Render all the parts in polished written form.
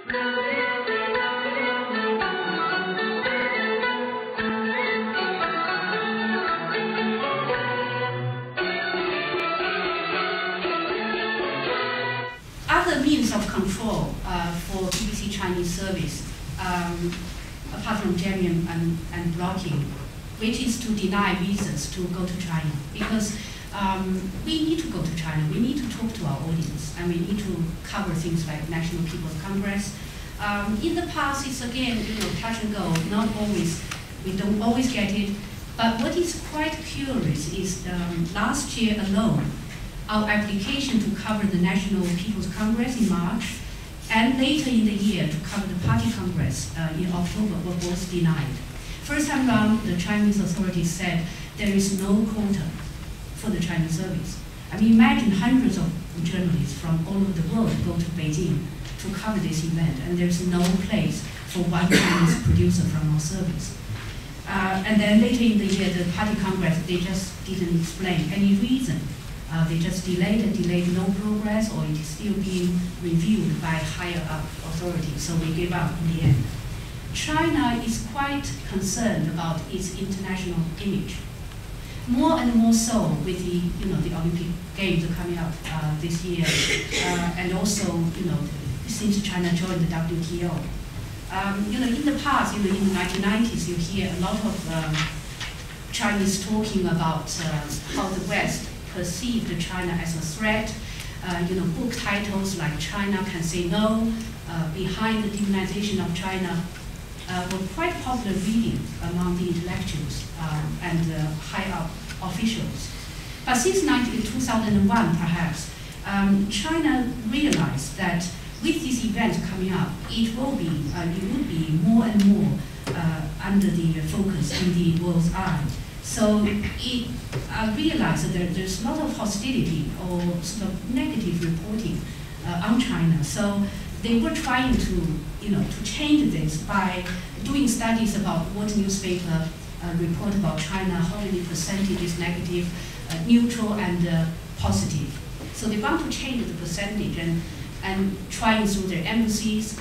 Other means of control for BBC Chinese service, apart from jamming and blocking, which is to deny visas to go to China, because we need to go to China. We need to talk to our audience, and we need to cover things like National People's Congress. In the past, it's again, touch and go. Not always, we don't always get it. But what is quite curious is last year alone, our application to cover the National People's Congress in March, and later in the year to cover the Party Congress in October were both denied. First time round, the Chinese authorities said there is no quota for the China service. I mean, imagine hundreds of journalists from all over the world go to Beijing to cover this event, and there's no place for one Chinese producer from our service. And then later in the year, the Party Congress, they just didn't explain any reason. They just delayed, no progress, or it is still being reviewed by higher up authorities, so they gave up in the end. China is quite concerned about its international image, more and more so with the Olympic Games coming up this year, and also since China joined the WTO. In the past, in the 1990s, you hear a lot of Chinese talking about how the West perceived China as a threat. Book titles like "China Can Say No," "Behind the Demonization of China," were quite popular reading among the intellectuals and high-up officials. But since 2001, perhaps, China realized that with this event coming up, it would be more and more under the focus in the world's eye. So it realized that there's a lot of hostility or sort of negative reporting on China. So they were trying to change this by doing studies about what newspaper report about China, how many percentage is negative, neutral, and positive. So they want to change the percentage and trying through their embassies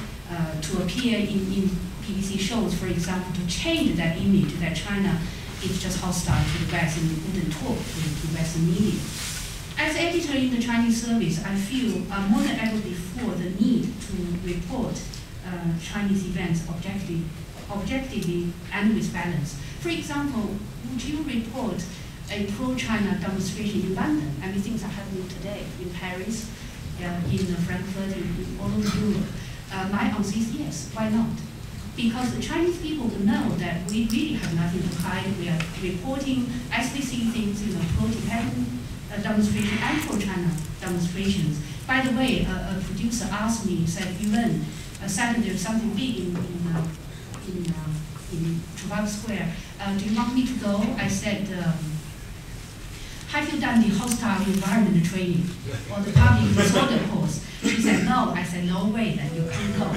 to appear in BBC shows, for example, to change that image that China is just hostile to the West and wouldn't talk to the Western media. As editor in the Chinese service, I feel more than ever before the need to report Chinese events objectively and with balance. For example, would you report a pro-China demonstration in London? I mean, things are happening today in Paris, in Frankfurt, in all over Europe. My answer is yes, why not? Because the Chinese people will know that we really have nothing to hide. We are reporting as we see things, pro-Tibetan demonstration and pro-China demonstrations. By the way, a producer asked me, said, Yuwen, Saturday there's something big in Trafalgar Square. Do you want me to go? I said, have you done the hostile environment training or the public disorder course? She said, no. I said, no way that you can't go.